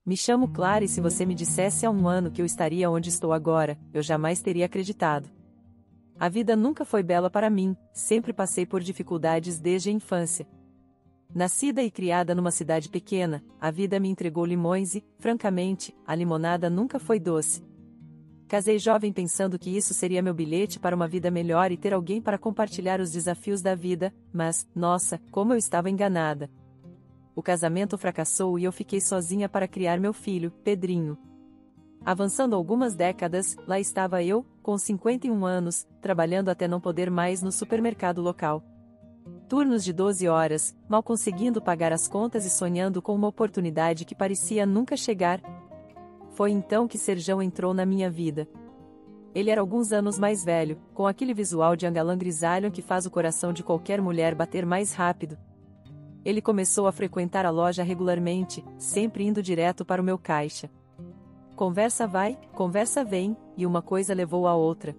Me chamo Clara e se você me dissesse há um ano que eu estaria onde estou agora, eu jamais teria acreditado. A vida nunca foi bela para mim, sempre passei por dificuldades desde a infância. Nascida e criada numa cidade pequena, a vida me entregou limões e, francamente, a limonada nunca foi doce. Casei jovem pensando que isso seria meu bilhete para uma vida melhor e ter alguém para compartilhar os desafios da vida, mas, nossa, como eu estava enganada. O casamento fracassou e eu fiquei sozinha para criar meu filho, Pedrinho. Avançando algumas décadas, lá estava eu, com 51 anos, trabalhando até não poder mais no supermercado local. Turnos de 12 horas, mal conseguindo pagar as contas e sonhando com uma oportunidade que parecia nunca chegar. Foi então que Serjão entrou na minha vida. Ele era alguns anos mais velho, com aquele visual de angalã grisalho que faz o coração de qualquer mulher bater mais rápido. Ele começou a frequentar a loja regularmente, sempre indo direto para o meu caixa. Conversa vai, conversa vem, e uma coisa levou a outra.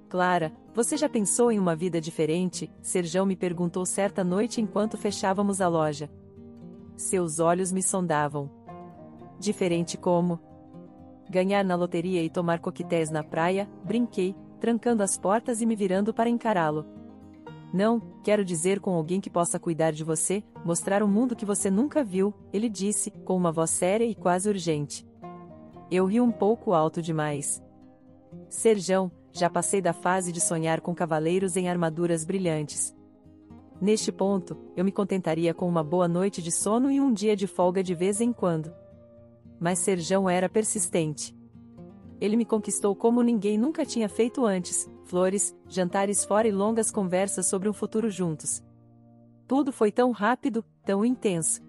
Clara, você já pensou em uma vida diferente? Serjão me perguntou certa noite enquanto fechávamos a loja. Seus olhos me sondavam. Diferente como? Ganhar na loteria e tomar coquetéis na praia, brinquei, trancando as portas e me virando para encará-lo. Não, quero dizer com alguém que possa cuidar de você, mostrar um mundo que você nunca viu, ele disse, com uma voz séria e quase urgente. Eu ri um pouco alto demais. Serjão, já passei da fase de sonhar com cavaleiros em armaduras brilhantes. Neste ponto, eu me contentaria com uma boa noite de sono e um dia de folga de vez em quando. Mas Serjão era persistente. Ele me conquistou como ninguém nunca tinha feito antes, flores, jantares fora e longas conversas sobre um futuro juntos. Tudo foi tão rápido, tão intenso.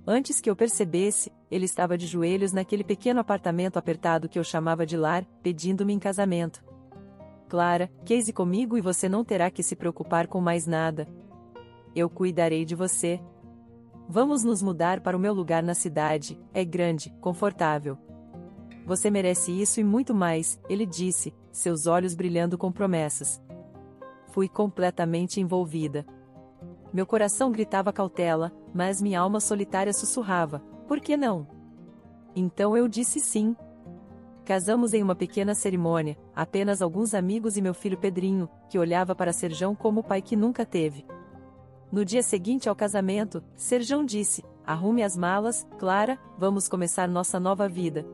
Antes que eu percebesse, ele estava de joelhos naquele pequeno apartamento apertado que eu chamava de lar, pedindo-me em casamento. Clara, case comigo e você não terá que se preocupar com mais nada. Eu cuidarei de você. Vamos nos mudar para o meu lugar na cidade, é grande, confortável. Você merece isso e muito mais, ele disse, seus olhos brilhando com promessas. Fui completamente envolvida. Meu coração gritava cautela, mas minha alma solitária sussurrava, por que não? Então eu disse sim. Casamos em uma pequena cerimônia, apenas alguns amigos e meu filho Pedrinho, que olhava para Serjão como o pai que nunca teve. No dia seguinte ao casamento, Serjão disse, arrume as malas, Clara, vamos começar nossa nova vida.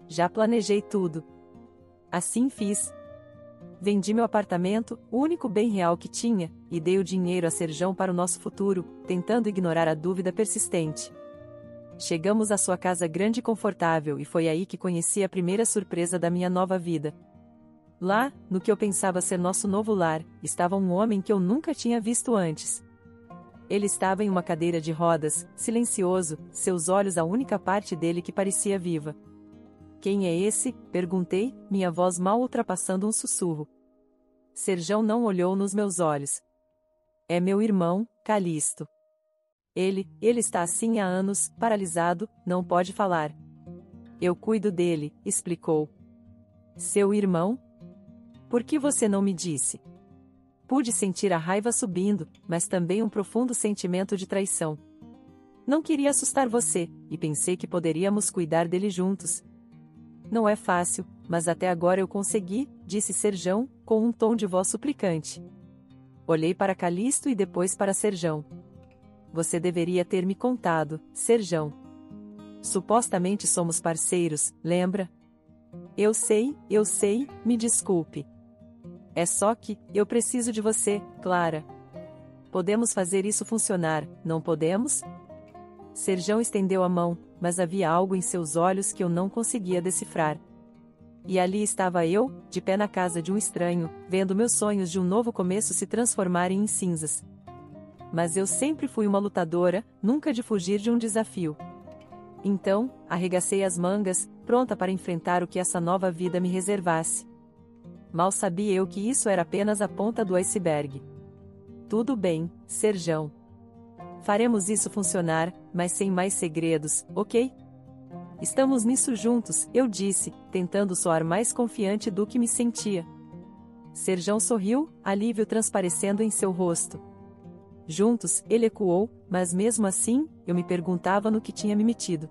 Já planejei tudo. Assim fiz. Vendi meu apartamento, o único bem real que tinha, e dei o dinheiro a Serjão para o nosso futuro, tentando ignorar a dúvida persistente. Chegamos à sua casa grande e confortável e foi aí que conheci a primeira surpresa da minha nova vida. Lá, no que eu pensava ser nosso novo lar, estava um homem que eu nunca tinha visto antes. Ele estava em uma cadeira de rodas, silencioso, seus olhos a única parte dele que parecia viva. Quem é esse? Perguntei, minha voz mal ultrapassando um sussurro. Serjão não olhou nos meus olhos. É meu irmão, Calixto. Ele está assim há anos, paralisado, não pode falar. Eu cuido dele, explicou. Seu irmão? Por que você não me disse? Pude sentir a raiva subindo, mas também um profundo sentimento de traição. Não queria assustar você, e pensei que poderíamos cuidar dele juntos. Não é fácil, mas até agora eu consegui, disse Serjão, com um tom de voz suplicante. Olhei para Calixto e depois para Serjão. Você deveria ter me contado, Serjão. Supostamente somos parceiros, lembra? Eu sei, me desculpe. É só que, eu preciso de você, Clara. Podemos fazer isso funcionar, não podemos? Serjão estendeu a mão, mas havia algo em seus olhos que eu não conseguia decifrar. E ali estava eu, de pé na casa de um estranho, vendo meus sonhos de um novo começo se transformarem em cinzas. Mas eu sempre fui uma lutadora, nunca de fugir de um desafio. Então, arregacei as mangas, pronta para enfrentar o que essa nova vida me reservasse. Mal sabia eu que isso era apenas a ponta do iceberg. Tudo bem, Serjão. Faremos isso funcionar, mas sem mais segredos, ok? Estamos nisso juntos, eu disse, tentando soar mais confiante do que me sentia. Serjão sorriu, alívio transparecendo em seu rosto. Juntos, ele ecoou, mas mesmo assim, eu me perguntava no que tinha me metido.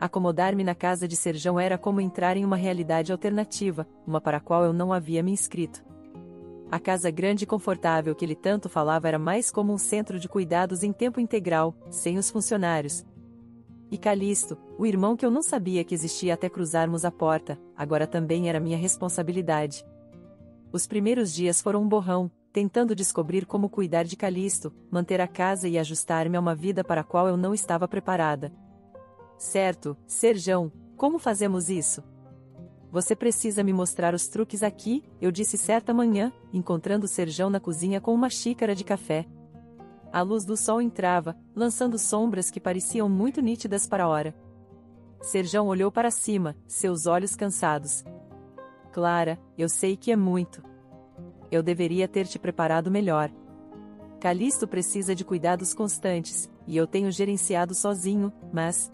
Acomodar-me na casa de Serjão era como entrar em uma realidade alternativa, uma para a qual eu não havia me inscrito. A casa grande e confortável que ele tanto falava era mais como um centro de cuidados em tempo integral, sem os funcionários. E Calixto, o irmão que eu não sabia que existia até cruzarmos a porta, agora também era minha responsabilidade. Os primeiros dias foram um borrão, tentando descobrir como cuidar de Calixto, manter a casa e ajustar-me a uma vida para a qual eu não estava preparada. Certo, Serjão, como fazemos isso? Você precisa me mostrar os truques aqui, eu disse certa manhã, encontrando Serjão na cozinha com uma xícara de café. A luz do sol entrava, lançando sombras que pareciam muito nítidas para a hora. Serjão olhou para cima, seus olhos cansados. Clara, eu sei que é muito. Eu deveria ter te preparado melhor. Calixto precisa de cuidados constantes, e eu tenho gerenciado sozinho, mas...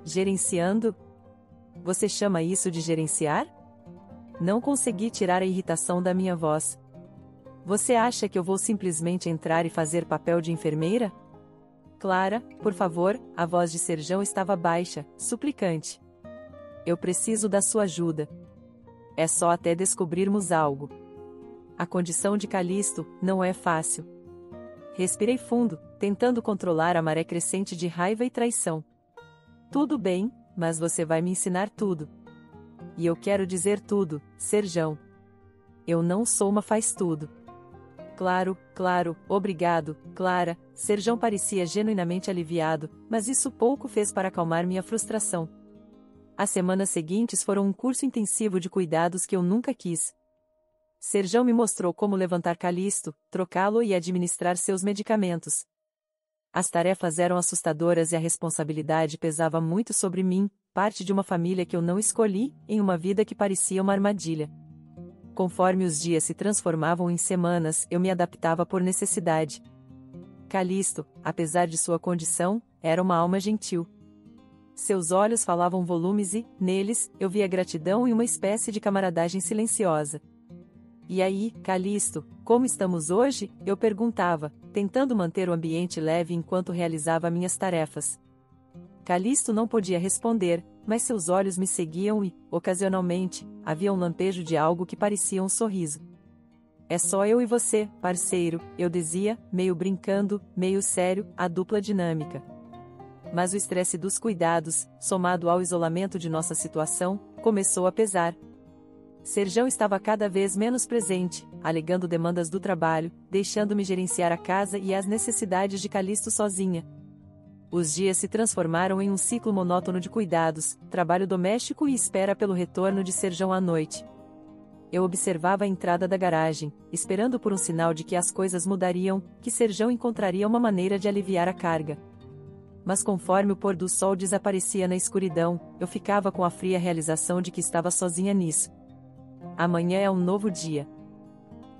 Gerenciando? Você chama isso de gerenciar? Não consegui tirar a irritação da minha voz. Você acha que eu vou simplesmente entrar e fazer papel de enfermeira? Clara, por favor, a voz de Serjão estava baixa, suplicante. Eu preciso da sua ajuda. É só até descobrirmos algo. A condição de Calixto não é fácil. Respirei fundo, tentando controlar a maré crescente de raiva e traição. Tudo bem, mas você vai me ensinar tudo. E eu quero dizer tudo, Serjão. Eu não sou uma faz-tudo. Claro, obrigado, Clara. Serjão parecia genuinamente aliviado, mas isso pouco fez para acalmar minha frustração. As semanas seguintes foram um curso intensivo de cuidados que eu nunca quis. Serjão me mostrou como levantar Calixto, trocá-lo e administrar seus medicamentos. As tarefas eram assustadoras e a responsabilidade pesava muito sobre mim, parte de uma família que eu não escolhi, em uma vida que parecia uma armadilha. Conforme os dias se transformavam em semanas, eu me adaptava por necessidade. Calixto, apesar de sua condição, era uma alma gentil. Seus olhos falavam volumes e, neles, eu via gratidão e uma espécie de camaradagem silenciosa. E aí, Calixto, como estamos hoje? Eu perguntava, tentando manter o ambiente leve enquanto realizava minhas tarefas. Calixto não podia responder, mas seus olhos me seguiam e, ocasionalmente, havia um lampejo de algo que parecia um sorriso. É só eu e você, parceiro, eu dizia, meio brincando, meio sério, a dupla dinâmica. Mas o estresse dos cuidados, somado ao isolamento de nossa situação, começou a pesar. Serjão estava cada vez menos presente, alegando demandas do trabalho, deixando-me gerenciar a casa e as necessidades de Calixto sozinha. Os dias se transformaram em um ciclo monótono de cuidados, trabalho doméstico e espera pelo retorno de Serjão à noite. Eu observava a entrada da garagem, esperando por um sinal de que as coisas mudariam, que Serjão encontraria uma maneira de aliviar a carga. Mas conforme o pôr do sol desaparecia na escuridão, eu ficava com a fria realização de que estava sozinha nisso. Amanhã é um novo dia.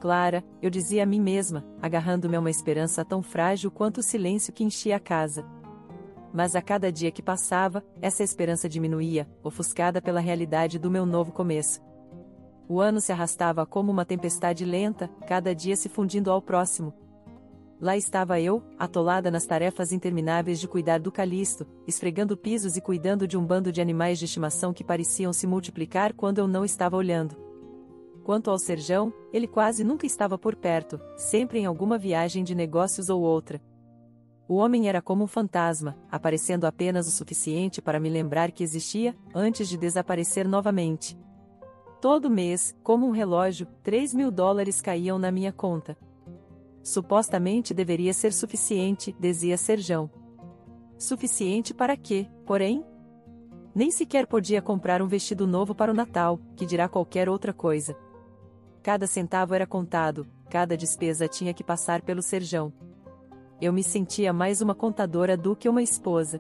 Clara, eu dizia a mim mesma, agarrando-me a uma esperança tão frágil quanto o silêncio que enchia a casa. Mas a cada dia que passava, essa esperança diminuía, ofuscada pela realidade do meu novo começo. O ano se arrastava como uma tempestade lenta, cada dia se fundindo ao próximo. Lá estava eu, atolada nas tarefas intermináveis de cuidar do Calixto, esfregando pisos e cuidando de um bando de animais de estimação que pareciam se multiplicar quando eu não estava olhando. Quanto ao Serjão, ele quase nunca estava por perto, sempre em alguma viagem de negócios ou outra. O homem era como um fantasma, aparecendo apenas o suficiente para me lembrar que existia, antes de desaparecer novamente. Todo mês, como um relógio, $3.000 caíam na minha conta. Supostamente deveria ser suficiente, dizia Serjão. Suficiente para quê, porém? Nem sequer podia comprar um vestido novo para o Natal, que dirá qualquer outra coisa. Cada centavo era contado, cada despesa tinha que passar pelo Serjão. Eu me sentia mais uma contadora do que uma esposa.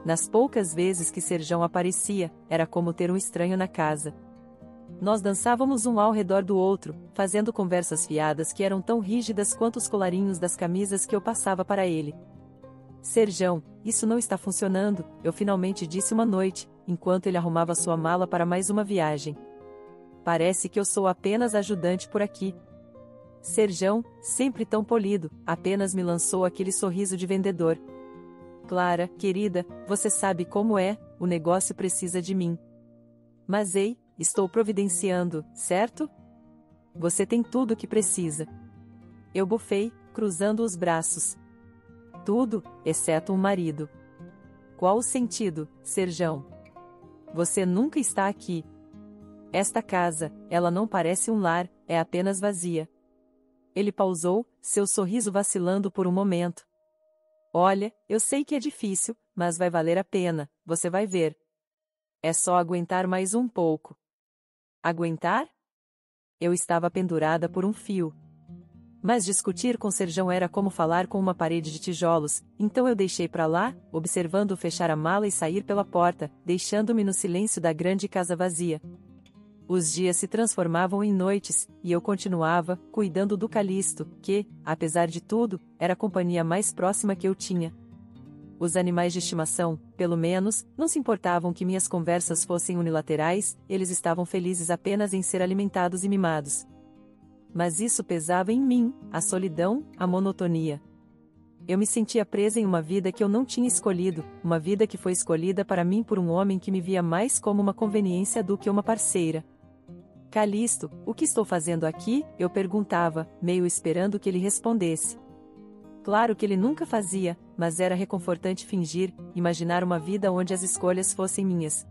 Nas poucas vezes que Serjão aparecia, era como ter um estranho na casa. Nós dançávamos um ao redor do outro, fazendo conversas fiadas que eram tão rígidas quanto os colarinhos das camisas que eu passava para ele. Serjão, isso não está funcionando, eu finalmente disse uma noite, enquanto ele arrumava sua mala para mais uma viagem. Parece que eu sou apenas ajudante por aqui. Serjão, sempre tão polido, apenas me lançou aquele sorriso de vendedor. Clara, querida, você sabe como é, o negócio precisa de mim. Mas ei, estou providenciando, certo? Você tem tudo o que precisa. Eu bufei, cruzando os braços. Tudo, exceto um marido. Qual o sentido, Serjão? Você nunca está aqui. Esta casa, ela não parece um lar, é apenas vazia. Ele pausou, seu sorriso vacilando por um momento. Olha, eu sei que é difícil, mas vai valer a pena, você vai ver. É só aguentar mais um pouco. Aguentar? Eu estava pendurada por um fio. Mas discutir com Serjão era como falar com uma parede de tijolos, então eu deixei pra lá, observando-o fechar a mala e sair pela porta, deixando-me no silêncio da grande casa vazia. Os dias se transformavam em noites, e eu continuava, cuidando do Calisto, que, apesar de tudo, era a companhia mais próxima que eu tinha. Os animais de estimação, pelo menos, não se importavam que minhas conversas fossem unilaterais, eles estavam felizes apenas em ser alimentados e mimados. Mas isso pesava em mim, a solidão, a monotonia. Eu me sentia presa em uma vida que eu não tinha escolhido, uma vida que foi escolhida para mim por um homem que me via mais como uma conveniência do que uma parceira. Calisto, o que estou fazendo aqui? Eu perguntava, meio esperando que ele respondesse. Claro que ele nunca fazia, mas era reconfortante fingir, imaginar uma vida onde as escolhas fossem minhas.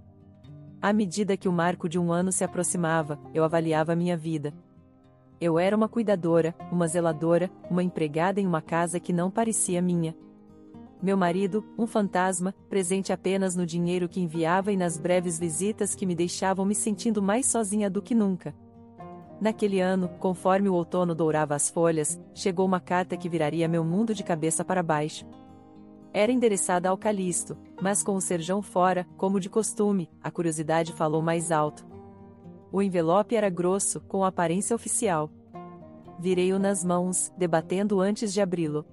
À medida que o marco de um ano se aproximava, eu avaliava minha vida. Eu era uma cuidadora, uma zeladora, uma empregada em uma casa que não parecia minha. Meu marido, um fantasma, presente apenas no dinheiro que enviava e nas breves visitas que me deixavam me sentindo mais sozinha do que nunca. Naquele ano, conforme o outono dourava as folhas, chegou uma carta que viraria meu mundo de cabeça para baixo. Era endereçada ao Calisto, mas com o Serjão fora, como de costume, a curiosidade falou mais alto. O envelope era grosso, com aparência oficial. Virei-o nas mãos, debatendo antes de abri-lo.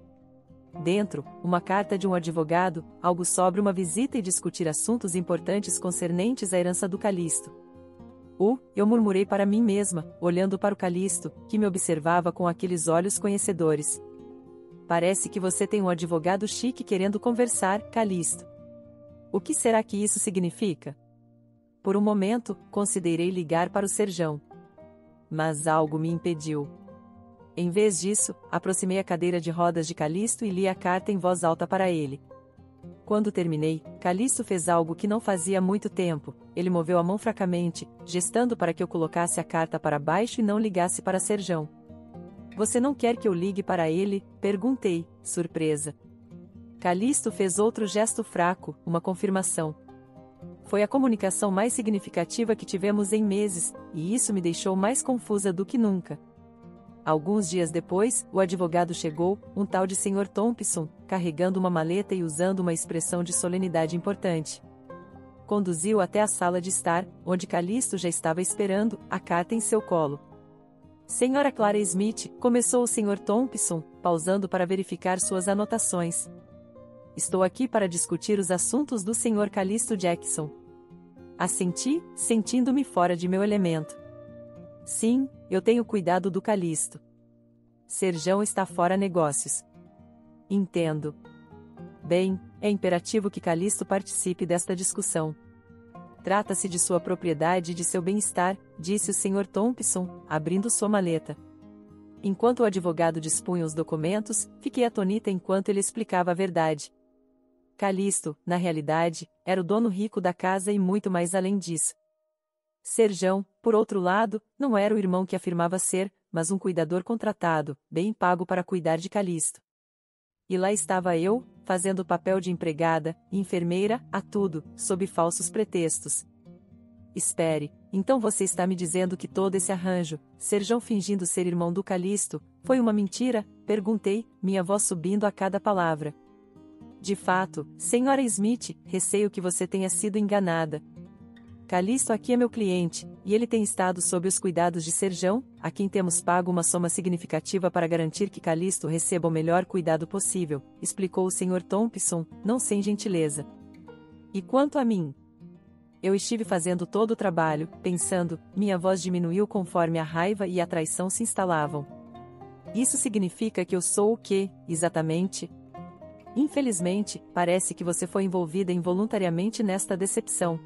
Dentro, uma carta de um advogado, algo sobre uma visita e discutir assuntos importantes concernentes à herança do Calisto. Eu murmurei para mim mesma, olhando para o Calisto, que me observava com aqueles olhos conhecedores. Parece que você tem um advogado chique querendo conversar, Calisto. O que será que isso significa? Por um momento, considerei ligar para o Serjão. Mas algo me impediu. Em vez disso, aproximei a cadeira de rodas de Calisto e li a carta em voz alta para ele. Quando terminei, Calisto fez algo que não fazia muito tempo, ele moveu a mão fracamente, gestando para que eu colocasse a carta para baixo e não ligasse para Serjão. Você não quer que eu ligue para ele? Perguntei, surpresa. Calisto fez outro gesto fraco, uma confirmação. Foi a comunicação mais significativa que tivemos em meses, e isso me deixou mais confusa do que nunca. Alguns dias depois, o advogado chegou, um tal de Sr. Thompson, carregando uma maleta e usando uma expressão de solenidade importante. Conduziu até a sala de estar, onde Calisto já estava esperando, a carta em seu colo. Senhora Clara Smith, começou o Sr. Thompson, pausando para verificar suas anotações. Estou aqui para discutir os assuntos do Sr. Calisto Jackson. Assenti, sentindo-me fora de meu elemento. Sim, eu tenho cuidado do Calisto. Serjão está fora negócios. Entendo. Bem, é imperativo que Calisto participe desta discussão. Trata-se de sua propriedade e de seu bem-estar, disse o Sr. Thompson, abrindo sua maleta. Enquanto o advogado dispunha os documentos, fiquei atonita enquanto ele explicava a verdade. Calisto, na realidade, era o dono rico da casa e muito mais além disso. Serjão, por outro lado, não era o irmão que afirmava ser, mas um cuidador contratado, bem pago para cuidar de Calisto. E lá estava eu, fazendo o papel de empregada, enfermeira, a tudo, sob falsos pretextos. Espere, então você está me dizendo que todo esse arranjo, Serjão fingindo ser irmão do Calisto, foi uma mentira? Perguntei, minha voz subindo a cada palavra. De fato, Senhora Smith, receio que você tenha sido enganada. Calisto aqui é meu cliente, e ele tem estado sob os cuidados de Serjão, a quem temos pago uma soma significativa para garantir que Calisto receba o melhor cuidado possível, explicou o Sr. Thompson, não sem gentileza. E quanto a mim? Eu estive fazendo todo o trabalho, pensando, minha voz diminuiu conforme a raiva e a traição se instalavam. Isso significa que eu sou o quê, exatamente? Infelizmente, parece que você foi envolvida involuntariamente nesta decepção.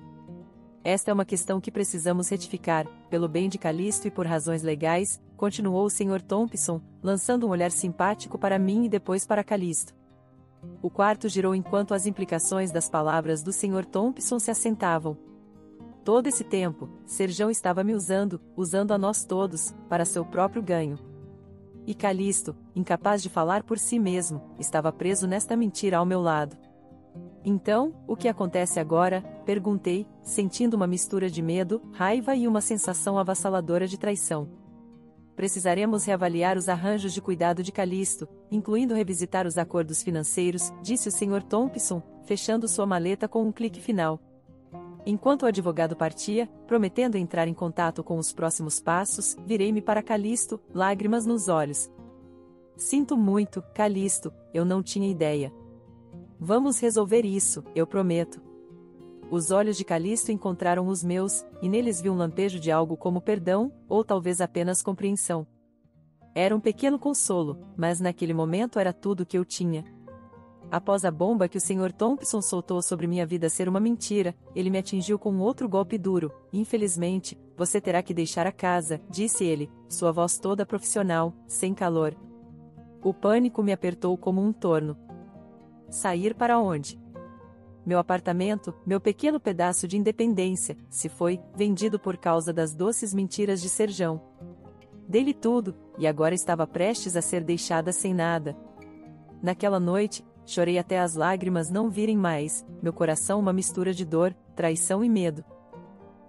Esta é uma questão que precisamos retificar, pelo bem de Calisto e por razões legais, continuou o Sr. Thompson, lançando um olhar simpático para mim e depois para Calisto. O quarto girou enquanto as implicações das palavras do Sr. Thompson se assentavam. Todo esse tempo, Serjão estava me usando a nós todos, para seu próprio ganho. E Calisto, incapaz de falar por si mesmo, estava preso nesta mentira ao meu lado. Então, o que acontece agora? Perguntei, sentindo uma mistura de medo, raiva e uma sensação avassaladora de traição. Precisaremos reavaliar os arranjos de cuidado de Calisto, incluindo revisitar os acordos financeiros, disse o Sr. Thompson, fechando sua maleta com um clique final. Enquanto o advogado partia, prometendo entrar em contato com os próximos passos, virei-me para Calisto, lágrimas nos olhos. Sinto muito, Calisto, eu não tinha ideia. Vamos resolver isso, eu prometo. Os olhos de Calisto encontraram os meus, e neles vi um lampejo de algo como perdão, ou talvez apenas compreensão. Era um pequeno consolo, mas naquele momento era tudo o que eu tinha. Após a bomba que o Sr. Thompson soltou sobre minha vida ser uma mentira, ele me atingiu com outro golpe duro. Infelizmente, você terá que deixar a casa, disse ele, sua voz toda profissional, sem calor. O pânico me apertou como um torno. Sair para onde? Meu apartamento, meu pequeno pedaço de independência, se foi vendido por causa das doces mentiras de Serjão. Dei-lhe tudo, e agora estava prestes a ser deixada sem nada. Naquela noite, chorei até as lágrimas não virem mais, meu coração uma mistura de dor, traição e medo.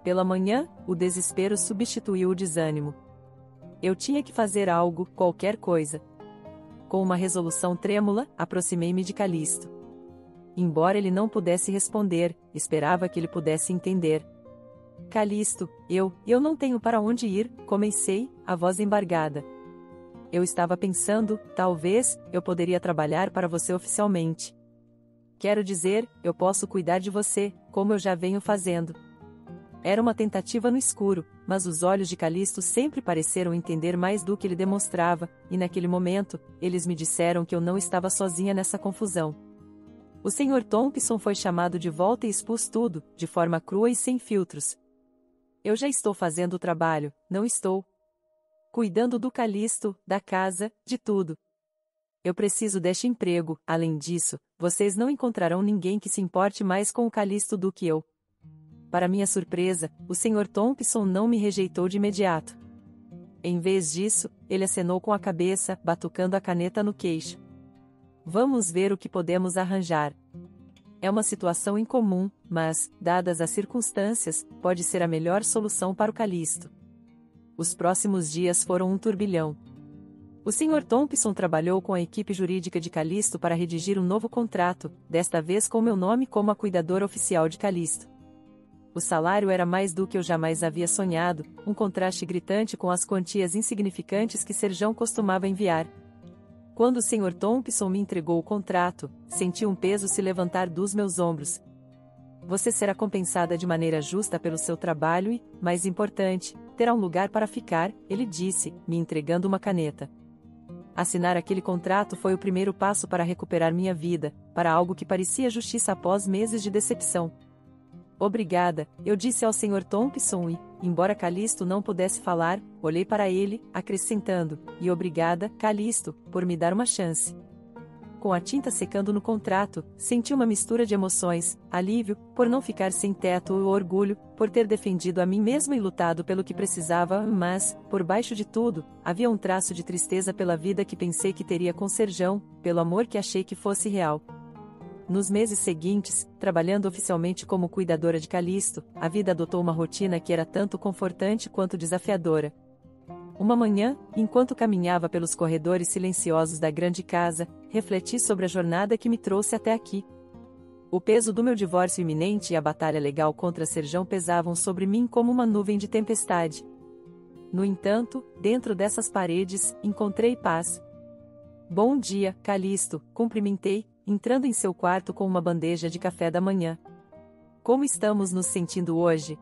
Pela manhã, o desespero substituiu o desânimo. Eu tinha que fazer algo, qualquer coisa. Com uma resolução trêmula, aproximei-me de Calisto. Embora ele não pudesse responder, esperava que ele pudesse entender. Calisto, eu não tenho para onde ir, comecei, a voz embargada. Eu estava pensando, talvez, eu poderia trabalhar para você oficialmente. Quero dizer, eu posso cuidar de você, como eu já venho fazendo. Era uma tentativa no escuro, mas os olhos de Calisto sempre pareceram entender mais do que ele demonstrava, e naquele momento, eles me disseram que eu não estava sozinha nessa confusão. O Sr. Thompson foi chamado de volta e expôs tudo, de forma crua e sem filtros. Eu já estou fazendo o trabalho, não estou cuidando do Calisto, da casa, de tudo. Eu preciso deste emprego, além disso, vocês não encontrarão ninguém que se importe mais com o Calisto do que eu. Para minha surpresa, o Sr. Thompson não me rejeitou de imediato. Em vez disso, ele acenou com a cabeça, batucando a caneta no queixo. Vamos ver o que podemos arranjar. É uma situação incomum, mas, dadas as circunstâncias, pode ser a melhor solução para o Calisto. Os próximos dias foram um turbilhão. O Sr. Thompson trabalhou com a equipe jurídica de Calisto para redigir um novo contrato, desta vez com meu nome como a cuidadora oficial de Calisto. O salário era mais do que eu jamais havia sonhado, um contraste gritante com as quantias insignificantes que Serjão costumava enviar. Quando o Sr. Thompson me entregou o contrato, senti um peso se levantar dos meus ombros. Você será compensada de maneira justa pelo seu trabalho e, mais importante, terá um lugar para ficar, ele disse, me entregando uma caneta. Assinar aquele contrato foi o primeiro passo para recuperar minha vida, para algo que parecia justiça após meses de decepção. Obrigada, eu disse ao Sr. Thompson e, embora Calisto não pudesse falar, olhei para ele, acrescentando, e obrigada, Calisto, por me dar uma chance. Com a tinta secando no contrato, senti uma mistura de emoções, alívio, por não ficar sem teto ou orgulho, por ter defendido a mim mesmo e lutado pelo que precisava, mas, por baixo de tudo, havia um traço de tristeza pela vida que pensei que teria com Serjão, pelo amor que achei que fosse real. Nos meses seguintes, trabalhando oficialmente como cuidadora de Calisto, a vida adotou uma rotina que era tanto confortante quanto desafiadora. Uma manhã, enquanto caminhava pelos corredores silenciosos da grande casa, refleti sobre a jornada que me trouxe até aqui. O peso do meu divórcio iminente e a batalha legal contra Serjão pesavam sobre mim como uma nuvem de tempestade. No entanto, dentro dessas paredes, encontrei paz. Bom dia, Calisto, cumprimentei, entrando em seu quarto com uma bandeja de café da manhã. Como estamos nos sentindo hoje?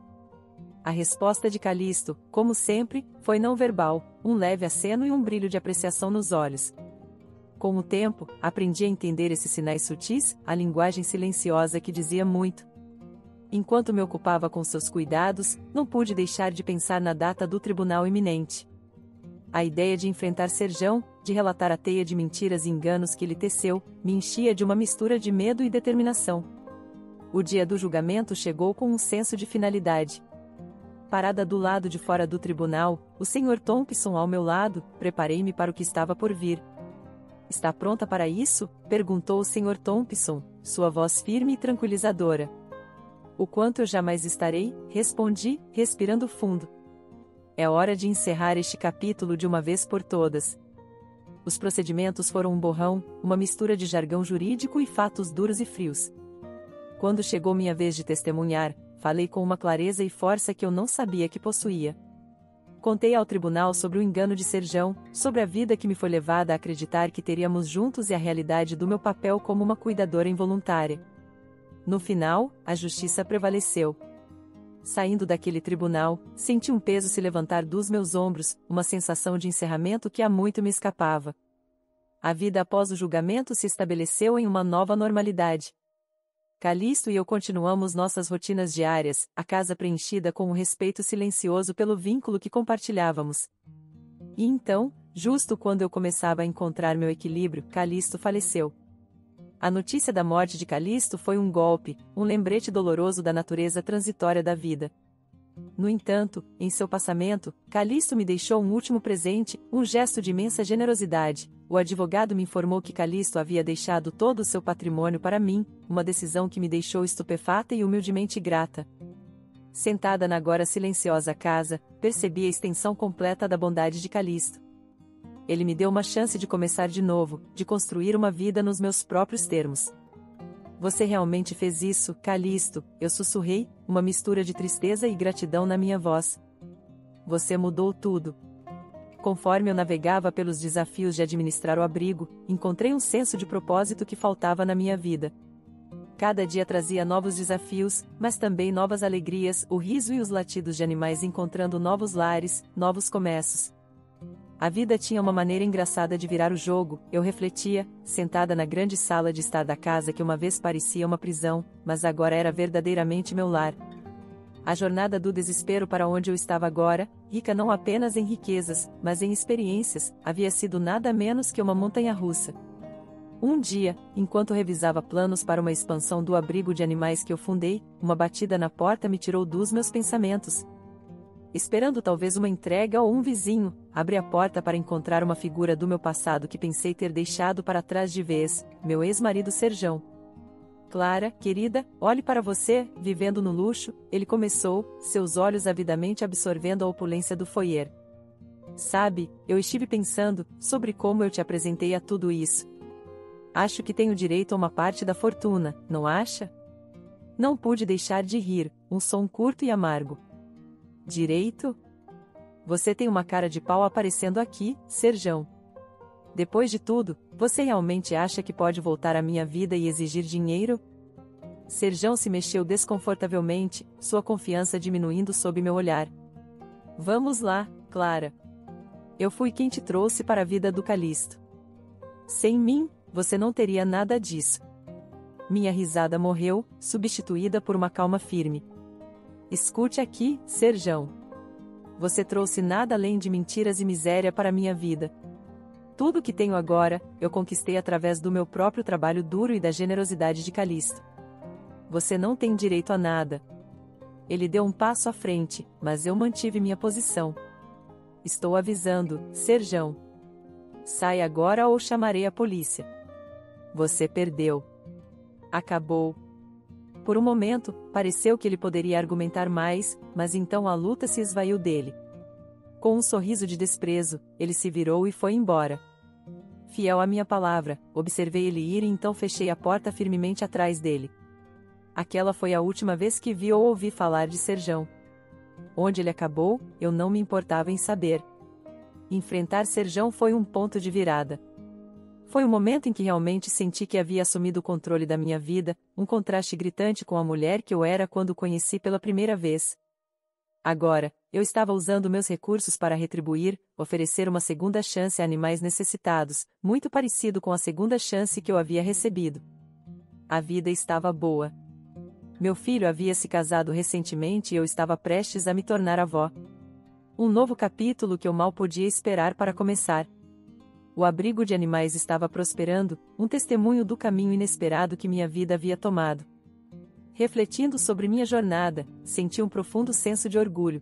A resposta de Calisto, como sempre, foi não verbal, um leve aceno e um brilho de apreciação nos olhos. Com o tempo, aprendi a entender esses sinais sutis, a linguagem silenciosa que dizia muito. Enquanto me ocupava com seus cuidados, não pude deixar de pensar na data do tribunal iminente. A ideia de enfrentar Serjão, de relatar a teia de mentiras e enganos que ele teceu, me enchia de uma mistura de medo e determinação. O dia do julgamento chegou com um senso de finalidade. Parada do lado de fora do tribunal, o Sr. Thompson ao meu lado, preparei-me para o que estava por vir. "Está pronta para isso?" perguntou o Sr. Thompson, sua voz firme e tranquilizadora. "O quanto eu jamais estarei", respondi, respirando fundo. É hora de encerrar este capítulo de uma vez por todas. Os procedimentos foram um borrão, uma mistura de jargão jurídico e fatos duros e frios. Quando chegou minha vez de testemunhar, falei com uma clareza e força que eu não sabia que possuía. Contei ao tribunal sobre o engano de Serjão, sobre a vida que me foi levada a acreditar que teríamos juntos e a realidade do meu papel como uma cuidadora involuntária. No final, a justiça prevaleceu. Saindo daquele tribunal, senti um peso se levantar dos meus ombros, uma sensação de encerramento que há muito me escapava. A vida após o julgamento se estabeleceu em uma nova normalidade. Calixto e eu continuamos nossas rotinas diárias, a casa preenchida com um respeito silencioso pelo vínculo que compartilhávamos. E então, justo quando eu começava a encontrar meu equilíbrio, Calixto faleceu. A notícia da morte de Calixto foi um golpe, um lembrete doloroso da natureza transitória da vida. No entanto, em seu passamento, Calixto me deixou um último presente, um gesto de imensa generosidade. O advogado me informou que Calixto havia deixado todo o seu patrimônio para mim, uma decisão que me deixou estupefata e humildemente grata. Sentada na agora silenciosa casa, percebi a extensão completa da bondade de Calixto. Ele me deu uma chance de começar de novo, de construir uma vida nos meus próprios termos. "Você realmente fez isso, Calixto", eu sussurrei, uma mistura de tristeza e gratidão na minha voz. "Você mudou tudo." Conforme eu navegava pelos desafios de administrar o abrigo, encontrei um senso de propósito que faltava na minha vida. Cada dia trazia novos desafios, mas também novas alegrias, o riso e os latidos de animais encontrando novos lares, novos começos. A vida tinha uma maneira engraçada de virar o jogo, eu refletia, sentada na grande sala de estar da casa que uma vez parecia uma prisão, mas agora era verdadeiramente meu lar. A jornada do desespero para onde eu estava agora, rica não apenas em riquezas, mas em experiências, havia sido nada menos que uma montanha-russa. Um dia, enquanto revisava planos para uma expansão do abrigo de animais que eu fundei, uma batida na porta me tirou dos meus pensamentos. Esperando talvez uma entrega ou um vizinho, abri a porta para encontrar uma figura do meu passado que pensei ter deixado para trás de vez, meu ex-marido Serjão. "Clara, querida, olhe para você, vivendo no luxo", ele começou, seus olhos avidamente absorvendo a opulência do foyer. "Sabe, eu estive pensando sobre como eu te apresentei a tudo isso. Acho que tenho direito a uma parte da fortuna, não acha?" Não pude deixar de rir, um som curto e amargo. "Direito? Você tem uma cara de pau aparecendo aqui, Serjão. Depois de tudo, você realmente acha que pode voltar à minha vida e exigir dinheiro?" Serjão se mexeu desconfortavelmente, sua confiança diminuindo sob meu olhar. "Vamos lá, Clara. Eu fui quem te trouxe para a vida do Calixto. Sem mim, você não teria nada disso." Minha risada morreu, substituída por uma calma firme. "Escute aqui, Serjão. Você trouxe nada além de mentiras e miséria para minha vida. Tudo o que tenho agora, eu conquistei através do meu próprio trabalho duro e da generosidade de Calixto. Você não tem direito a nada." Ele deu um passo à frente, mas eu mantive minha posição. "Estou avisando, Serjão. Sai agora ou chamarei a polícia. Você perdeu. Acabou." Por um momento, pareceu que ele poderia argumentar mais, mas então a luta se esvaiu dele. Com um sorriso de desprezo, ele se virou e foi embora. Fiel à minha palavra, observei ele ir e então fechei a porta firmemente atrás dele. Aquela foi a última vez que vi ou ouvi falar de Serjão. Onde ele acabou, eu não me importava em saber. Enfrentar Serjão foi um ponto de virada. Foi o momento em que realmente senti que havia assumido o controle da minha vida, um contraste gritante com a mulher que eu era quando o conheci pela primeira vez. Agora, eu estava usando meus recursos para retribuir, oferecer uma segunda chance a animais necessitados, muito parecido com a segunda chance que eu havia recebido. A vida estava boa. Meu filho havia se casado recentemente e eu estava prestes a me tornar avó. Um novo capítulo que eu mal podia esperar para começar. O abrigo de animais estava prosperando, um testemunho do caminho inesperado que minha vida havia tomado. Refletindo sobre minha jornada, senti um profundo senso de orgulho.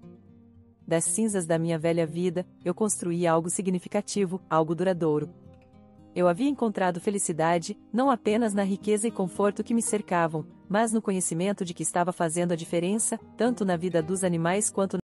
Das cinzas da minha velha vida, eu construí algo significativo, algo duradouro. Eu havia encontrado felicidade, não apenas na riqueza e conforto que me cercavam, mas no conhecimento de que estava fazendo a diferença, tanto na vida dos animais quanto